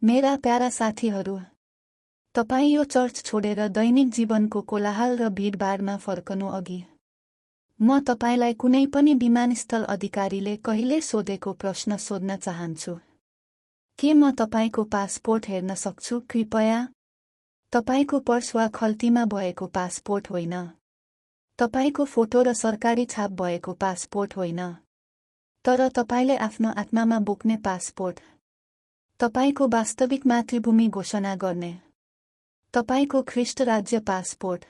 मेरा प्यारा साथीहरू, तपाईं यो चर्च छोडेर दैनिक जीवनको कोलाहल र भिडभाडमा फर्कनु अघि म तपाईलाई कुनै पनि विमानस्थल अधिकारीले कहिले सोधेको प्रश्न सोध्न चाहन्छु। के म तपाईको पासपोर्ट हेर्न सक्छु कृपया? तपाईको पर्स वा खल्तीमा भएको पासपोर्ट होइन। तपाईको फोटो र सरकारी छाप भएको पासपोर्ट होइन। तर तपाईले आफ्नो आत्मामा बोक्ने पासपोर्ट। तपाईको वास्तविक मातृभूमि घोषणा गर्ने। तपाईको ख्रीष्ट राज्य पासपोर्ट।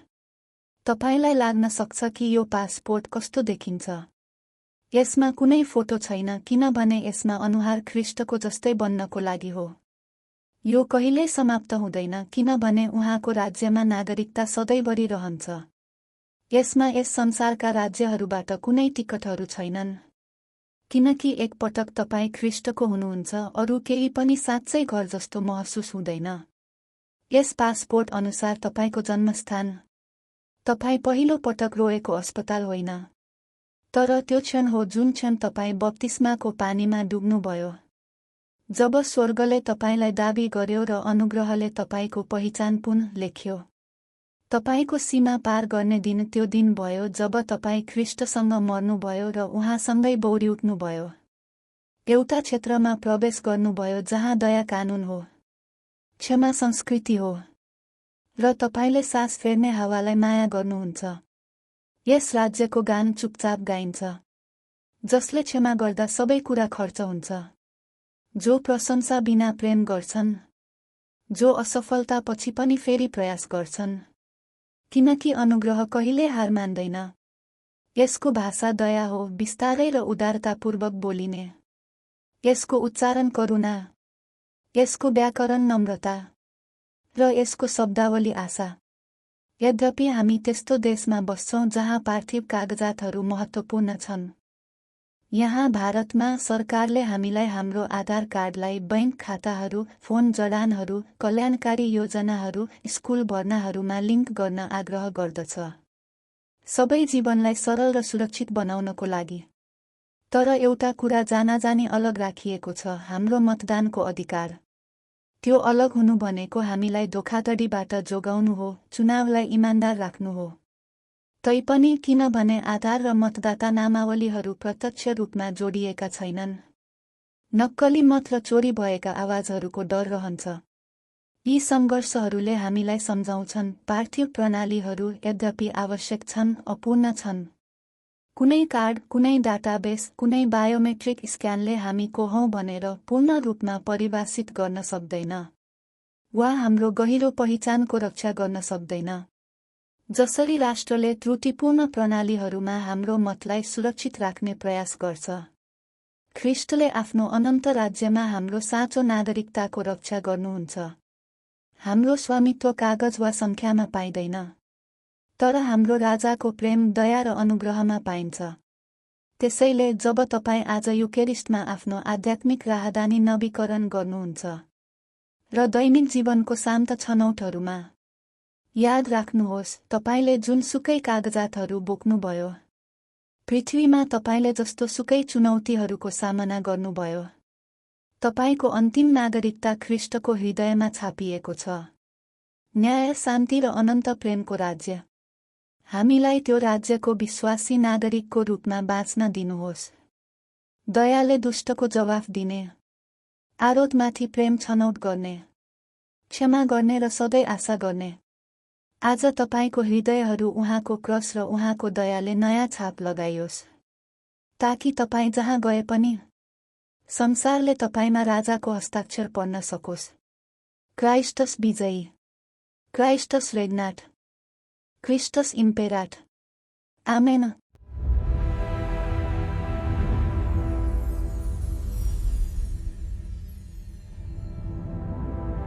तपाईलाई लाग्न सक्छ कि यो पासपोर्ट कस्तो देखिन्छ। यसमा कुनै फोटो छैन किनभने यसमा अनुहार ख्रीष्टको जस्तै बन्नको लागि हो। यो कहिल्यै समाप्त हुँदैन किनभने उहाँको राज्यमा नागरिकता सधैँभरि रहन्छ। यसमा यस संसारका राज्यहरूबाट कुनै टिकटहरू छैनन्। किनकि एकपटक तपाईँ ख्रीष्टको हुनुहुन्छ अरू केही पनि साँच्चै घर जस्तो महसुस हुँदैन। यस पासपोर्ट अनुसार तपाईको जन्मस्थान। तपाईँ पहिलो पटक रोएको अस्पताल होइन। तर त्यो क्षण हो जुन क्षण तपाईँ बप्तिस्माको पानीमा डुब्नुभयो। जब स्वर्गले तपाईलाई दाबी गर्यो र अनुग्रहले तपाईको पहिचान पुनः लेख्यो। तपाईको सीमा पार गर्ने दिन त्यो दिन भयो जब तपाईँ ख्रीष्टसँग मर्नुभयो र उहाँसँगै बौरी उठ्नुभयो। एउटा क्षेत्रमा प्रवेश गर्नुभयो जहाँ दया कानुन हो, क्षमा संस्कृति हो र तपाईले सास फेर्ने हावालाई माया गर्नुहुन्छ। यस राज्यको गान चुपचाप गाइन्छ, जसले क्षमा गर्दा सबै कुरा खर्च हुन्छ। जो प्रशंसा बिना प्रेम गर्छन्, जो असफलतापछि पनि फेरि प्रयास गर्छन्। किनकि अनुग्रह कहिल्यै हार मान्दैन। यसको भाषा दया हो, बिस्तारै र उदारतापूर्वक बोलिने। यसको उच्चारण करुणा, यसको व्याकरण नम्रता र यसको शब्दावली आशा। यद्यपि हामी त्यस्तो देशमा बस्छौं जहाँ पार्थिव कागजातहरू महत्त्वपूर्ण छन्। यहाँ भारतमा सरकारले हामीलाई हाम्रो आधार कार्डलाई बैंक खाताहरू, फोन जडानहरू, कल्याणकारी योजनाहरू, स्कुल भर्नाहरूमा लिङ्क गर्न आग्रह गर्दछ। सबै जीवनलाई सरल र सुरक्षित बनाउनको लागि। तर एउटा कुरा जानाजानी अलग राखिएको छ, हाम्रो मतदानको अधिकार। त्यो अलग हुनु भनेको हामीलाई धोखाधडीबाट जोगाउनु हो, चुनावलाई इमानदार राख्नु हो। तैपनि किनभने आधार र मतदाता नामावलीहरू प्रत्यक्ष रूपमा जोडिएका छैनन्। नक्कली मत र चोरी भएका आवाजहरूको डर रहन्छ। यी सङ्घर्षहरूले हामीलाई सम्झाउँछन् पार्थिव प्रणालीहरू यद्यपि आवश्यक छन्, अपूर्ण छन्। कुनै कार्ड, कुनै डाटाबेस, कुनै बायोमेट्रिक स्क्यानले हामी को हौं भनेर पूर्ण रूपमा परिभाषित गर्न सक्दैन वा हाम्रो गहिरो पहिचानको रक्षा गर्न सक्दैन। जसरी राष्ट्रले त्रुटिपूर्ण प्रणालीहरूमा हाम्रो मतलाई सुरक्षित राख्ने प्रयास गर्छ, ख्रीष्टले आफ्नो अनन्त राज्यमा हाम्रो साँचो नागरिकताको रक्षा गर्नुहुन्छ। हाम्रो स्वामित्व कागज वा सङ्ख्यामा पाइँदैन, तर हाम्रो राजाको प्रेम, दया र अनुग्रहमा पाइन्छ। त्यसैले जब तपाईँ आज युकेरिस्टमा आफ्नो आध्यात्मिक राहदानी नवीकरण गर्नुहुन्छ र दैनिक जीवनको शान्त छनौटहरूमा, याद राख्नुहोस् तपाईले जुनसुकै कागजातहरू बोक्नुभयो, पृथ्वीमा तपाईले जस्तो सुकै चुनौतीहरूको सामना गर्नुभयो, तपाईको अन्तिम नागरिकता ख्रीष्टको हृदयमा छापिएको छ। न्याय, शान्ति र अनन्त प्रेमको राज्य। हामीलाई त्यो राज्यको विश्वासी नागरिकको रूपमा बाँच्न दिनुहोस्। दयाले दुष्टको जवाफ दिने, आरोधमाथि प्रेम छनौट गर्ने, क्षमा गर्ने र सधैँ आशा गर्ने। आज तपाईको हृदयहरू उहाँको क्रस र उहाँको दयाले नयाँ छाप लगाइयोस्, ताकि तपाईँ जहाँ गए पनि संसारले तपाईमा राजाको हस्ताक्षर पढ्न सकोस्। क्राइस्टस विजयी, क्राइस्टस रेग्नाट, क्रिस्टस इम्पेराट। आमेन।